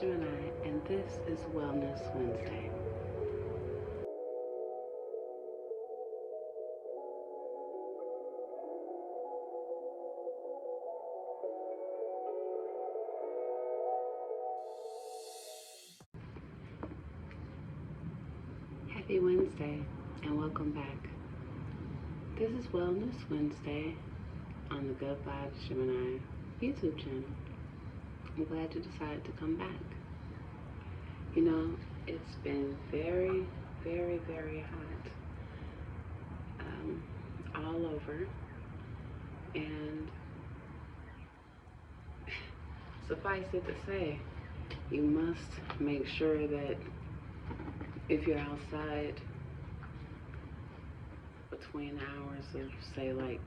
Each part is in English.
Gemini, and this is Wellness Wednesday. Happy Wednesday, and welcome back. This is Wellness Wednesday on the Good Vibes Gemini YouTube channel. I'm glad you decided to come back. You know, it's been very, very, very hot all over, and suffice it to say, you must make sure that if you're outside between hours of, say, like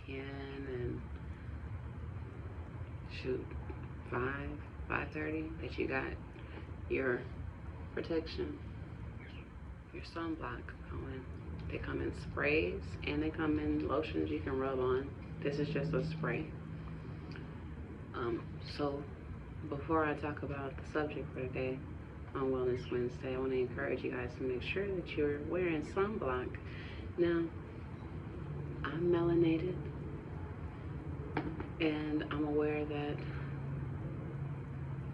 10 and 5:30, that you got your protection, your sunblock going. They come in sprays and they come in lotions you can rub on. This is just a spray. So before I talk about the subject for today on Wellness Wednesday, I want to encourage you guys to make sure that you're wearing sunblock. Now, I'm melanated, and I'm aware that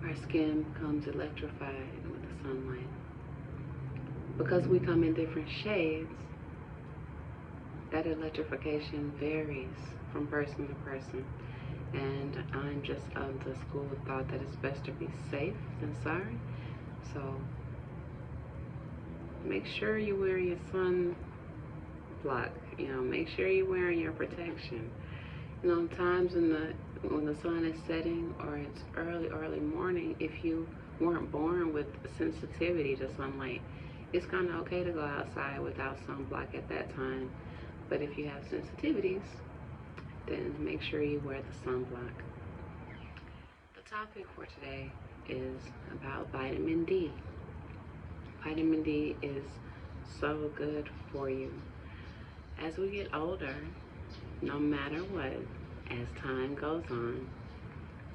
our skin becomes electrified with the sunlight. Because we come in different shades, that electrification varies from person to person. And I'm just of the school of thought that it's best to be safe than sorry. So make sure you wear your sunblock. You know, make sure you're wearing your protection. You know, times when the sun is setting or it's early morning, if you weren't born with sensitivity to sunlight, it's kind of okay to go outside without sunblock at that time. But if you have sensitivities, then make sure you wear the sunblock. The topic for today is about vitamin D. Vitamin D is so good for you. As we get older, no matter what, as time goes on,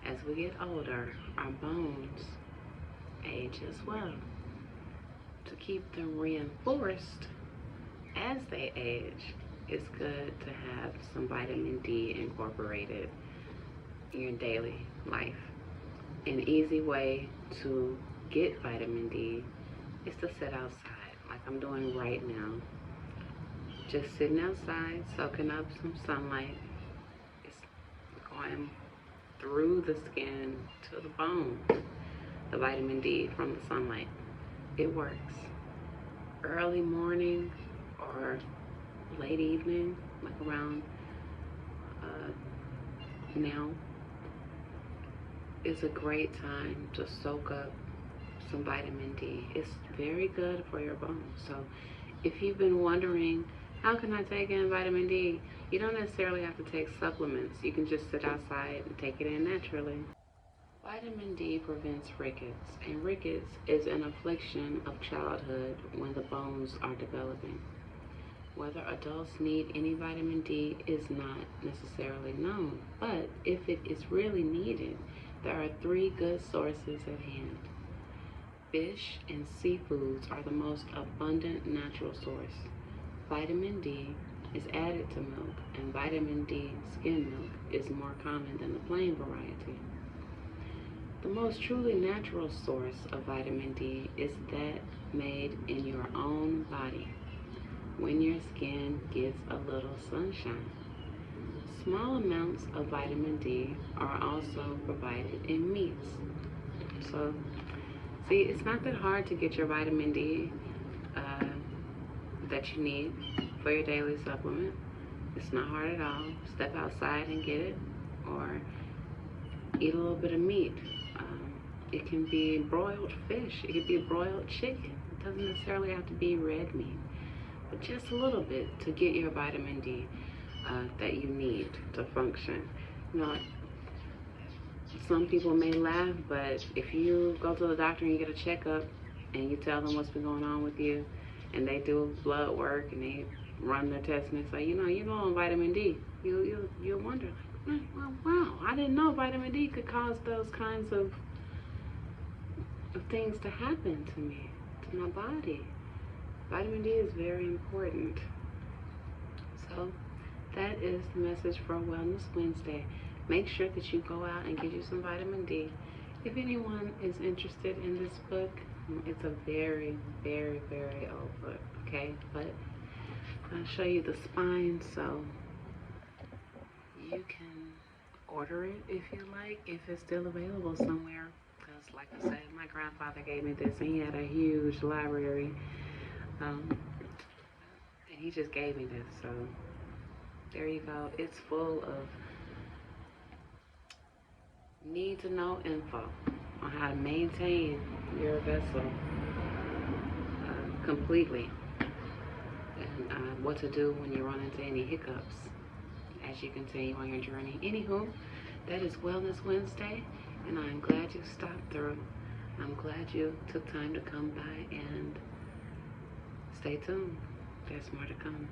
as we get older, our bones age as well. To keep them reinforced as they age, it's good to have some vitamin D incorporated in your daily life. An easy way to get vitamin D is to sit outside, like I'm doing right now. Just sitting outside, soaking up some sunlight. It's going through the skin to the bone, the vitamin D from the sunlight. It works. Early morning or late evening, like around now, is a great time to soak up some vitamin D. It's very good for your bones. So if you've been wondering, how can I take in vitamin D? You don't necessarily have to take supplements. You can just sit outside and take it in naturally. Vitamin D prevents rickets, and rickets is an affliction of childhood when the bones are developing. Whether adults need any vitamin D is not necessarily known, but if it is really needed, there are 3 good sources at hand. Fish and seafoods are the most abundant natural source. Vitamin D is added to milk, and vitamin D skim milk is more common than the plain variety. The most truly natural source of vitamin D is that made in your own body, when your skin gets a little sunshine. Small amounts of vitamin D are also provided in meats. So, see, it's not that hard to get your vitamin D that you need for your daily supplement. It's not hard at all. Step outside and get it, or eat a little bit of meat. It can be broiled fish. It could be broiled chicken. It doesn't necessarily have to be red meat, but just a little bit to get your vitamin D that you need to function. You know, some people may laugh, but if you go to the doctor and you get a checkup and you tell them what's been going on with you, and they do blood work and they run their tests and they say, you know, you're low on vitamin D, you'll wonder, like, Well, wow, I didn't know vitamin D could cause those kinds of things to happen to me, to my body. Vitamin D is very important. So that is the message for Wellness Wednesday. Make sure that you go out and get you some vitamin D. If anyone is interested in this book, it's a very, very, very old book, okay? But I'll show you the spine so you can order it if you like, if it's still available somewhere. Because like I said, my grandfather gave me this and he had a huge library. And he just gave me this, so there you go. It's full of need to know info on how to maintain your vessel completely, and what to do when you run into any hiccups as you continue on your journey. Anywho, that is Wellness Wednesday, and I'm glad you stopped through. I'm glad you took time to come by, and stay tuned. There's more to come.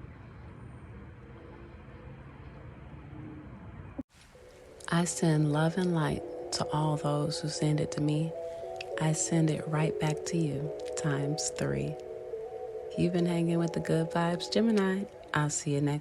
I send love and light to all those who send it to me. I send it right back to you, ×3. You've been hanging with the good vibes, Gemini. I'll see you next